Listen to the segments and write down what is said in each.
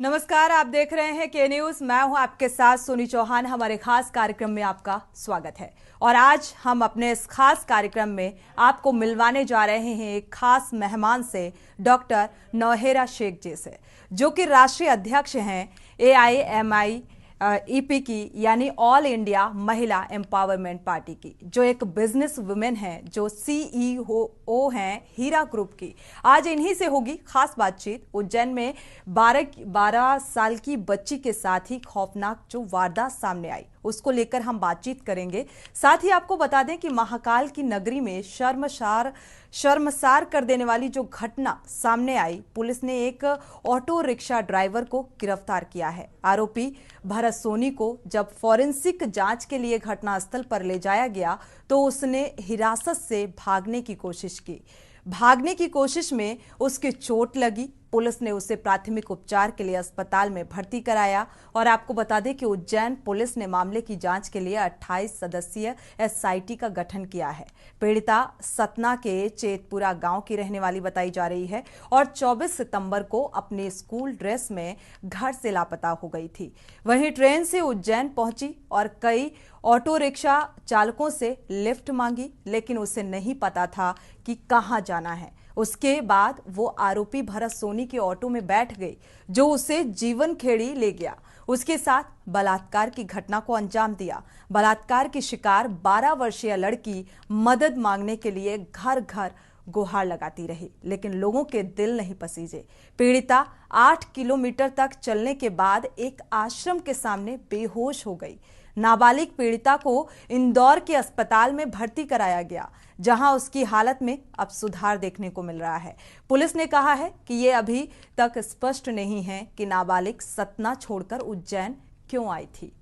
नमस्कार, आप देख रहे हैं के न्यूज। मैं हूं आपके साथ सोनी चौहान। हमारे खास कार्यक्रम में आपका स्वागत है और आज हम अपने इस खास कार्यक्रम में आपको मिलवाने जा रहे हैं एक खास मेहमान से, डॉक्टर नौहेरा शेख जी से, जो कि राष्ट्रीय अध्यक्ष हैं AIMIEP की, यानी ऑल इंडिया महिला एम्पावरमेंट पार्टी की, जो एक बिजनेस वुमेन है, जो CEO हैं हीरा ग्रुप की। आज इन्हीं से होगी खास बातचीत। उज्जैन में 12 साल की बच्ची के साथ ही खौफनाक जो वारदात सामने आई, उसको लेकर हम बातचीत करेंगे। साथ ही आपको बता दें कि महाकाल की नगरी में शर्मसार कर देने वाली जो घटना सामने आई, पुलिस ने एक ऑटो रिक्शा ड्राइवर को गिरफ्तार किया है। आरोपी भरत सोनी को जब फॉरेंसिक जांच के लिए घटनास्थल पर ले जाया गया तो उसने हिरासत से भागने की कोशिश की। भागने की कोशिश में उसके चोट लगी। पुलिस ने उसे प्राथमिक उपचार के लिए अस्पताल में भर्ती कराया। और आपको बता दें कि उज्जैन पुलिस ने मामले की जांच के लिए 28 सदस्यीय SIT का गठन किया है। पीड़िता सतना के चेतपुरा गांव की रहने वाली बताई जा रही है और 24 सितंबर को अपने स्कूल ड्रेस में घर से लापता हो गई थी। वहीं ट्रेन से उज्जैन पहुंची और कई ऑटो रिक्शा चालकों से लिफ्ट मांगी, लेकिन उसे नहीं पता था कि कहां जाना है। उसके बाद वो आरोपी भरत सोनी के ऑटो में बैठ गई, जो उसे जीवन खेड़ी ले गया। उसके साथ बलात्कार की घटना को अंजाम दिया। बलात्कार की शिकार 12 वर्षीय लड़की मदद मांगने के लिए घर घर गुहार लगाती रही, लेकिन लोगों के दिल नहीं पसीजे। पीड़िता 8 किलोमीटर तक चलने के बाद एक आश्रम के सामने बेहोश हो गई। नाबालिग पीड़िता को इंदौर के अस्पताल में भर्ती कराया गया, जहां उसकी हालत में अब सुधार देखने को मिल रहा है। पुलिस ने कहा है कि ये अभी तक स्पष्ट नहीं है कि नाबालिग सतना छोड़कर उज्जैन क्यों आई थी।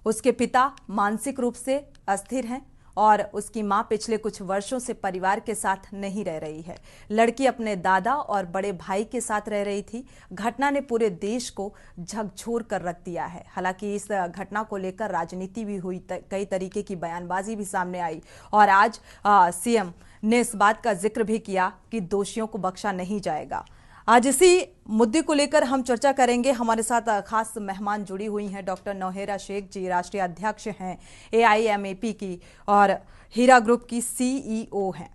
उसके पिता मानसिक रूप से अस्थिर हैं और उसकी मां पिछले कुछ वर्षों से परिवार के साथ नहीं रह रही है। लड़की अपने दादा और बड़े भाई के साथ रह रही थी। घटना ने पूरे देश को झकझोर कर रख दिया है। हालांकि इस घटना को लेकर राजनीति भी हुई, कई तरीके की बयानबाजी भी सामने आई और आज CM ने इस बात का जिक्र भी किया कि दोषियों को बख्शा नहीं जाएगा। आज इसी मुद्दे को लेकर हम चर्चा करेंगे। हमारे साथ खास मेहमान जुड़ी हुई हैं डॉक्टर नौहेरा शेख जी, राष्ट्रीय अध्यक्ष हैं AIMIEP की और हीरा ग्रुप की CEO हैं।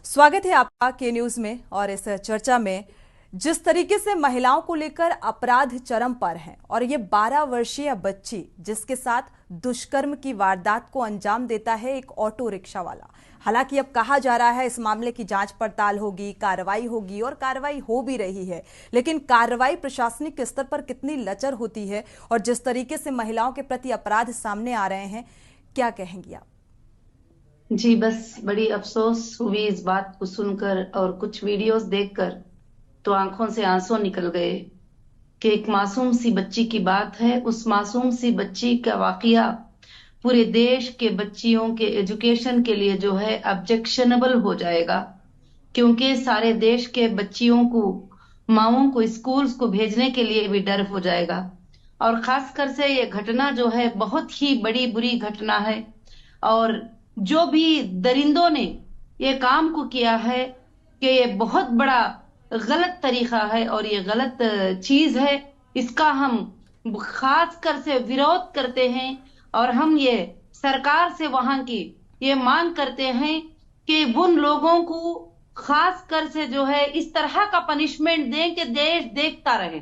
स्वागत है आपका के न्यूज में। और इस चर्चा में जिस तरीके से महिलाओं को लेकर अपराध चरम पर है और ये 12 वर्षीय बच्ची जिसके साथ दुष्कर्म की वारदात को अंजाम देता है एक ऑटो रिक्शा वाला। हालांकि अब कहा जा रहा है इस मामले की जांच पड़ताल होगी, कार्रवाई होगी और कार्रवाई हो भी रही है, लेकिन कार्रवाई प्रशासनिक स्तर पर कितनी लचर होती है और जिस तरीके से महिलाओं के प्रति अपराध सामने आ रहे हैं, क्या कहेंगी आप? जी, बस बड़ी अफसोस हुई इस बात को सुनकर और कुछ वीडियोस देखकर तो आंखों से आंसू निकल गए कि एक मासूम सी बच्ची की बात है। उस मासूम सी बच्ची का वाकया पूरे देश के बच्चियों के एजुकेशन के लिए जो है ऑब्जेक्शनेबल हो जाएगा, क्योंकि सारे देश के बच्चियों को, माओं को स्कूल्स को भेजने के लिए भी डर हो जाएगा। और खासकर से ये घटना जो है बहुत ही बड़ी बुरी घटना है और जो भी दरिंदों ने ये काम को किया है कि ये बहुत बड़ा गलत तरीका है और ये गलत चीज है, इसका हम खासकर से विरोध करते हैं। और हम ये सरकार से वहां की ये मांग करते हैं कि उन लोगों को खासकर से जो है इस तरह का पनिशमेंट दें कि देश देखता रहे।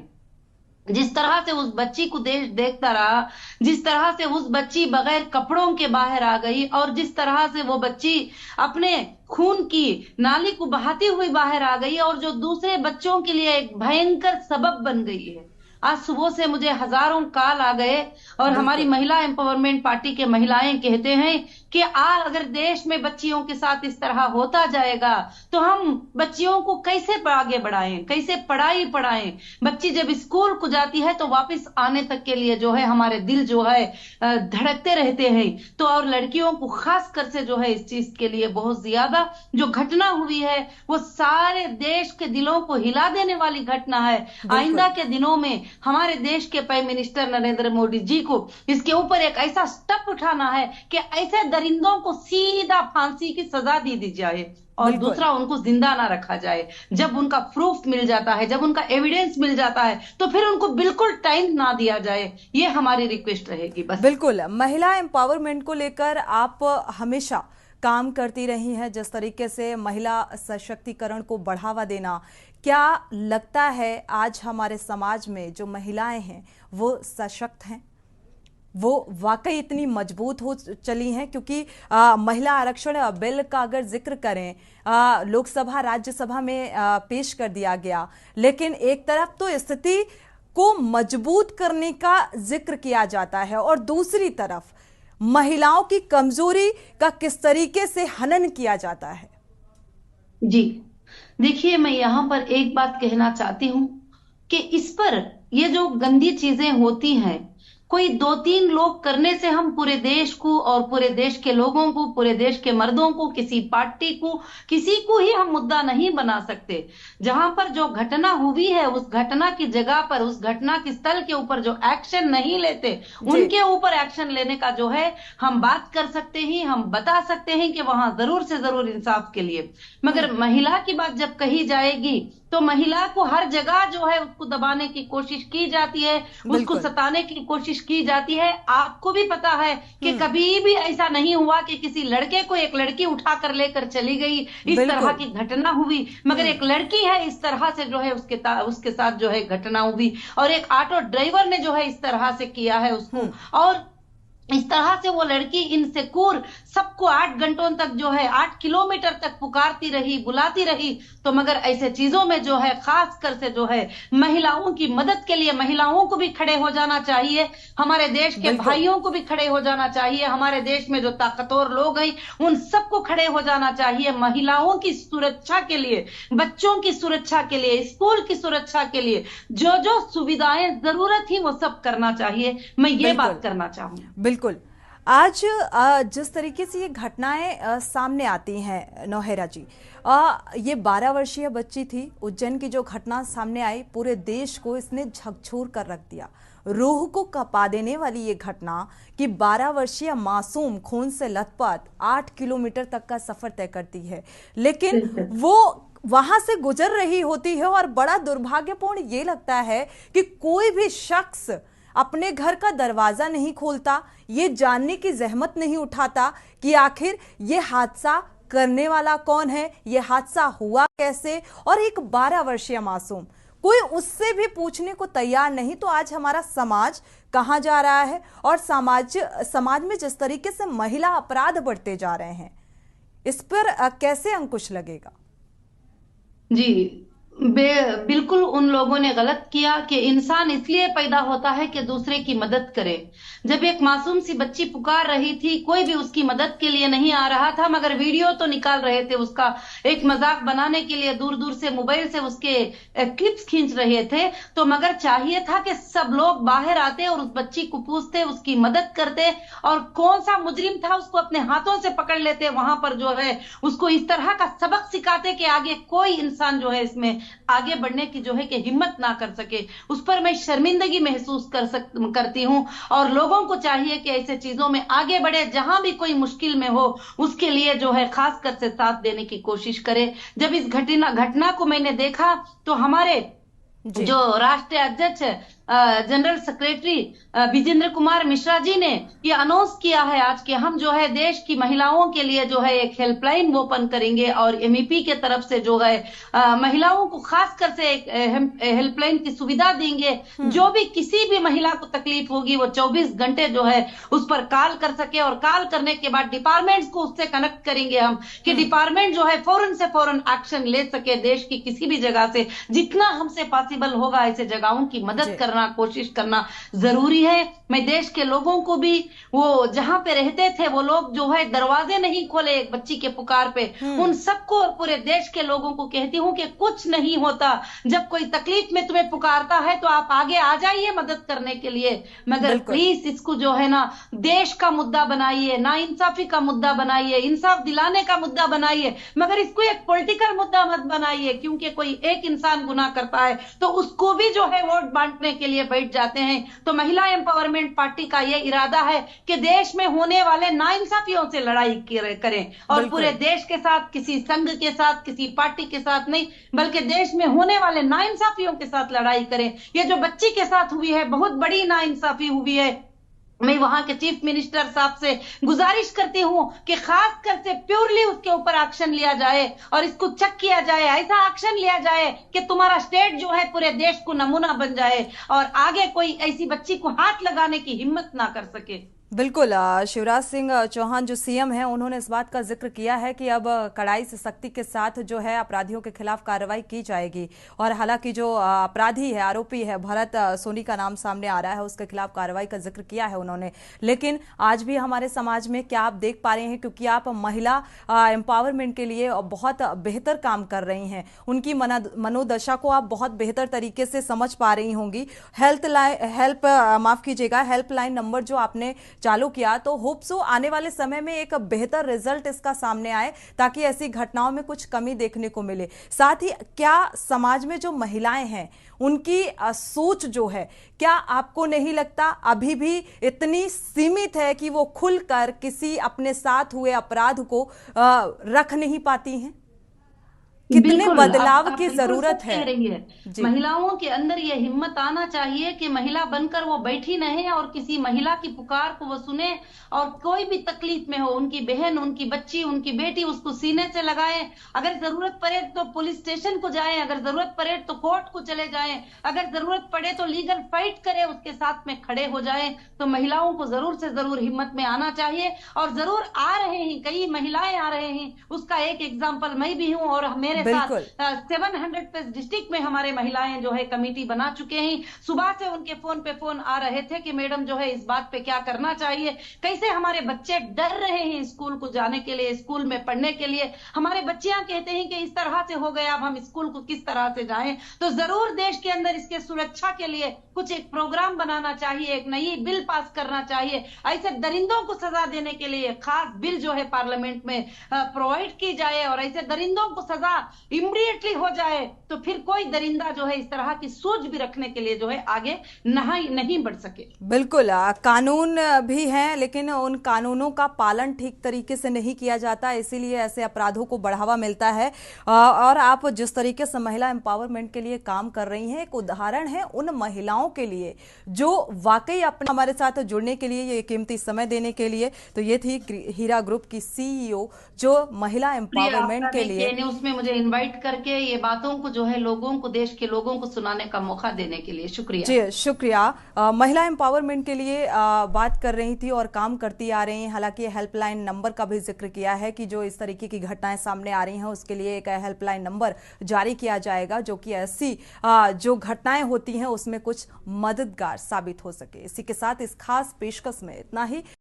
जिस तरह से उस बच्ची को देश देखता रहा, जिस तरह से उस बच्ची बगैर कपड़ों के बाहर आ गई और जिस तरह से वो बच्ची अपने खून की नाली को बहाती हुई बाहर आ गई और जो दूसरे बच्चों के लिए एक भयंकर सबब बन गई है। आज सुबह से मुझे हजारों कॉल आ गए और हमारी महिला एम्पावरमेंट पार्टी के महिलाएं कहते हैं कि अगर देश में बच्चियों के साथ इस तरह होता जाएगा तो हम बच्चियों को कैसे आगे बढ़ाएं, कैसे पढ़ाई पढ़ाएं। बच्ची जब स्कूल को जाती है तो वापस आने तक के लिए जो है हमारे दिल जो है धड़कते रहते हैं। तो और लड़कियों को खास कर से जो है इस चीज के लिए बहुत ज्यादा जो घटना हुई है वो सारे देश के दिलों को हिला देने वाली घटना है। आइंदा के दिनों में हमारे देश के प्राइम मिनिस्टर नरेंद्र मोदी जी को इसके ऊपर एक ऐसा स्टेप उठाना है कि ऐसे परिंदों को सीधा फांसी की सजा दी जाए और बिल्कुल। दूसरा उनको जिंदा ना रखा जाए। जब उनका प्रूफ मिल जाता है, जब उनका एविडेंस मिल जाता है, तो फिर उनको बिल्कुल टाइम ना दिया जाए। ये हमारी रिक्वेस्ट रहेगी बस। बिल्कुल, महिला एम्पावरमेंट को लेकर आप हमेशा काम करती रही हैं, जिस तरीके से महिला सशक्तिकरण को बढ़ावा देना। क्या लगता है आज हमारे समाज में जो महिलाएं हैं वो सशक्त हैं, वो वाकई इतनी मजबूत हो चली हैं? क्योंकि महिला आरक्षण बिल का अगर जिक्र करें, लोकसभा राज्यसभा में पेश कर दिया गया, लेकिन एक तरफ तो स्थिति को मजबूत करने का जिक्र किया जाता है और दूसरी तरफ महिलाओं की कमजोरी का किस तरीके से हनन किया जाता है। जी देखिए, मैं यहाँ पर एक बात कहना चाहती हूँ कि इस पर ये जो गंदी चीजें होती हैं, कोई 2-3 लोग करने से हम पूरे देश को और पूरे देश के लोगों को, पूरे देश के मर्दों को, किसी पार्टी को, किसी को ही हम मुद्दा नहीं बना सकते। जहां पर जो घटना हुई है उस घटना की जगह पर, उस घटना के स्थल के ऊपर जो एक्शन नहीं लेते, उनके ऊपर एक्शन लेने का जो है हम बात कर सकते हैं, हम बता सकते हैं कि वहां जरूर से जरूर इंसाफ के लिए। मगर महिला की बात जब कही जाएगी तो महिला को हर जगह जो है उसको दबाने की कोशिश की जाती है, उसको सताने की कोशिश की जाती है। आपको भी पता है कि कभी भी ऐसा नहीं हुआ कि किसी लड़के को एक लड़की उठाकर लेकर चली गई, इस तरह की घटना हुई। मगर एक लड़की है इस तरह से जो है उसके साथ जो है घटना हुई, और एक ऑटो ड्राइवर ने जो है इस तरह से किया है उसको, और इस तरह से वो लड़की इनसिक्योर सबको 8 घंटों तक जो है 8 किलोमीटर तक पुकारती रही, बुलाती रही। तो मगर ऐसे चीजों में जो है खास कर से जो है महिलाओं की मदद के लिए महिलाओं को भी खड़े हो जाना चाहिए, हमारे देश के भाइयों को भी खड़े हो जाना चाहिए, हमारे देश में जो ताकतवर लोग हैं उन सबको खड़े हो जाना चाहिए। महिलाओं की सुरक्षा के लिए, बच्चों की सुरक्षा के लिए, स्कूल की सुरक्षा के लिए जो जो सुविधाएं जरूरत थी वो सब करना चाहिए। मैं ये बात करना चाहूंगी। बिल्कुल। आज जिस तरीके से ये घटनाएं सामने आती हैं नौहेरा जी, ये 12 वर्षीय बच्ची थी, उज्जैन की जो घटना सामने आई पूरे देश को इसने झकझोर कर रख दिया। रूह को कपा देने वाली ये घटना कि 12 वर्षीय मासूम खून से लथपथ 8 किलोमीटर तक का सफर तय करती है, लेकिन वो वहां से गुजर रही होती है। और बड़ा दुर्भाग्यपूर्ण ये लगता है कि कोई भी शख्स अपने घर का दरवाजा नहीं खोलता, ये जानने की जहमत नहीं उठाता कि आखिर ये हादसा करने वाला कौन है, ये हादसा हुआ कैसे। और एक 12 वर्षीय मासूम, कोई उससे भी पूछने को तैयार नहीं। तो आज हमारा समाज कहां जा रहा है, और समाज में जिस तरीके से महिला अपराध बढ़ते जा रहे हैं, इस पर कैसे अंकुश लगेगा? जी बिल्कुल उन लोगों ने गलत किया कि इंसान इसलिए पैदा होता है कि दूसरे की मदद करे। जब एक मासूम सी बच्ची पुकार रही थी, कोई भी उसकी मदद के लिए नहीं आ रहा था, मगर वीडियो तो निकाल रहे थे उसका, एक मजाक बनाने के लिए दूर दूर से मोबाइल से उसके क्लिप्स खींच रहे थे। तो मगर चाहिए था कि सब लोग बाहर आते और उस बच्ची को पूछते, उसकी मदद करते, और कौन सा मुजरिम था उसको अपने हाथों से पकड़ लेते, वहां पर जो है उसको इस तरह का सबक सिखाते कि आगे कोई इंसान जो है इसमें आगे बढ़ने की जो है कि हिम्मत ना कर सके। उस पर मैं शर्मिंदगी महसूस करती हूं, और लोगों को चाहिए कि ऐसे चीजों में आगे बढ़े, जहां भी कोई मुश्किल में हो उसके लिए जो है खास कर से साथ देने की कोशिश करे। जब इस घटना को मैंने देखा तो हमारे जो राष्ट्रीय अध्यक्ष जनरल सेक्रेटरी विजेंद्र कुमार मिश्रा जी ने ये अनाउंस किया है आज कि हम जो है देश की महिलाओं के लिए जो है एक हेल्पलाइन ओपन करेंगे, और MEP के तरफ से जो है महिलाओं को खास कर से एक हेल्पलाइन की सुविधा देंगे। जो भी किसी भी महिला को तकलीफ होगी वो 24 घंटे जो है उस पर कॉल कर सके, और कॉल करने के बाद डिपार्टमेंट्स को उससे कनेक्ट करेंगे हम, कि डिपार्टमेंट जो है फौरन से फौरन एक्शन ले सके। देश की किसी भी जगह से जितना हमसे पॉसिबल होगा ऐसे जगहों की मदद करना, कोशिश करना जरूरी है। मैं देश के लोगों को भी, वो जहां पे रहते थे वो लोग जो है दरवाजे नहीं खोले एक बच्ची के पुकार पे, उन सबको और पूरे देश के लोगों को कहती हूं कि कुछ नहीं होता। जब कोई तकलीफ में तुम्हें पुकारता है तो आप आगे आ जाइए मदद करने के लिए, मगर प्लीज इसको जो है ना देश का मुद्दा बनाइए, ना इंसाफी का मुद्दा बनाइए, इंसाफ दिलाने का मुद्दा बनाइए, मगर इसको एक पॉलिटिकल मुद्दा मत बनाइए। क्योंकि कोई एक इंसान गुनाह करता है तो उसको भी जो है वोट बांटने के के लिए बैठ जाते हैं। तो महिला एम्पावरमेंट पार्टी का ये इरादा है कि देश में होने वाले नाइंसाफियों से लड़ाई करें और पूरे बिल्कुल। देश के साथ, किसी संघ के साथ, किसी पार्टी के साथ नहीं, बल्कि देश में होने वाले नाइंसाफियों के साथ लड़ाई करें। ये जो बच्ची के साथ हुई है, बहुत बड़ी नाइंसाफी हुई है। मैं वहां के चीफ मिनिस्टर साहब से गुजारिश करती हूं कि खास कर से प्योरली उसके ऊपर एक्शन लिया जाए और इसको चेक किया जाए, ऐसा एक्शन लिया जाए कि तुम्हारा स्टेट जो है पूरे देश को नमूना बन जाए और आगे कोई ऐसी बच्ची को हाथ लगाने की हिम्मत ना कर सके। बिल्कुल। शिवराज सिंह चौहान जो सीएम हैं, उन्होंने इस बात का जिक्र किया है कि अब कड़ाई से सख्ती के साथ जो है अपराधियों के खिलाफ कार्रवाई की जाएगी। और हालांकि जो अपराधी है, आरोपी है भरत सोनी का नाम सामने आ रहा है, उसके खिलाफ कार्रवाई का जिक्र किया है उन्होंने। लेकिन आज भी हमारे समाज में क्या आप देख पा रहे हैं, क्योंकि आप महिला एम्पावरमेंट के लिए बहुत बेहतर काम कर रही हैं, उनकी मनोदशा को आप बहुत बेहतर तरीके से समझ पा रही होंगी। हेल्पलाइन नंबर जो आपने चालू किया, तो होप सो आने वाले समय में एक बेहतर रिजल्ट इसका सामने आए, ताकि ऐसी घटनाओं में कुछ कमी देखने को मिले। साथ ही क्या समाज में जो महिलाएं हैं उनकी सोच जो है, क्या आपको नहीं लगता अभी भी इतनी सीमित है कि वो खुलकर किसी अपने साथ हुए अपराध को रख नहीं पाती हैं? कितने बिल्कुल, बदलाव आप की बिल्कुल जरूरत सच है? कह रही है। जी। महिलाओं के अंदर यह हिम्मत आना चाहिए कि महिला बनकर वो बैठी नहीं और किसी महिला की पुकार को वो सुने और कोई भी तकलीफ में हो, उनकी बहन, उनकी बच्ची, उनकी बेटी, उसको सीने से लगाए। अगर जरूरत पड़े तो पुलिस स्टेशन को जाएं, अगर जरूरत पड़े तो कोर्ट को चले जाएं, अगर जरूरत पड़े तो लीगल फाइट करें, उसके साथ में खड़े हो जाएं। तो महिलाओं को जरूर से जरूर हिम्मत में आना चाहिए और जरूर आ रहे हैं, कई महिलाएं आ रहे हैं। उसका एक एग्जाम्पल मैं भी हूँ और मेरे साथ बिल्कुल। 700+ डिस्ट्रिक्ट में हमारे महिलाएं जो है कमेटी बना चुके हैं। सुबह से उनके फोन पे फोन आ रहे थे कि मैडम जो है इस बात पे क्या करना चाहिए, कैसे हमारे बच्चे डर रहे हैं स्कूल को जाने के लिए, स्कूल में पढ़ने के लिए। हमारे बच्चियां कहते हैं कि इस तरह से हो गया, अब हम स्कूल को किस तरह से जाएं। तो जरूर देश के अंदर इसके सुरक्षा के लिए कुछ एक प्रोग्राम बनाना चाहिए, एक नई बिल पास करना चाहिए। ऐसे दरिंदों को सजा देने के लिए खास बिल जो है पार्लियामेंट में प्रोवाइड की जाए और ऐसे दरिंदों को सजा इमीडिएटली हो जाए, तो फिर कोई दरिंदा जो है इस तरह की सोच भी रखने के लिए जो है आगे नहीं बढ़ सके। बिल्कुल। कानून भी हैं, लेकिन उन कानूनों का पालन ठीक तरीके से नहीं किया जाता, इसीलिए ऐसे अपराधों को बढ़ावा मिलता है। और आप जिस तरीके से महिला एम्पावरमेंट के लिए काम कर रही हैं, एक उदाहरण है उन महिलाओं के लिए जो वाकई अपने हमारे साथ जुड़ने के लिए, ये कीमती समय देने के लिए। तो ये थी हीरा ग्रुप की सीईओ जो महिला एम्पावरमेंट के लिए न्यूज में मुझे इनवाइट करके ये बातों को जो है लोगों को, देश के लोगों को सुनाने का मौका देने के लिए शुक्रिया। जी शुक्रिया। महिला एम्पावरमेंट के लिए बात कर रही थी और काम करती आ रही हैं। हालांकि हेल्पलाइन नंबर का भी जिक्र किया है कि जो इस तरीके की घटनाएं सामने आ रही हैं उसके लिए एक हेल्पलाइन नंबर जारी किया जाएगा, जो कि ऐसी जो घटनाएं होती हैं उसमें कुछ मददगार साबित हो सके। इसी के साथ इस खास पेशकश में इतना ही।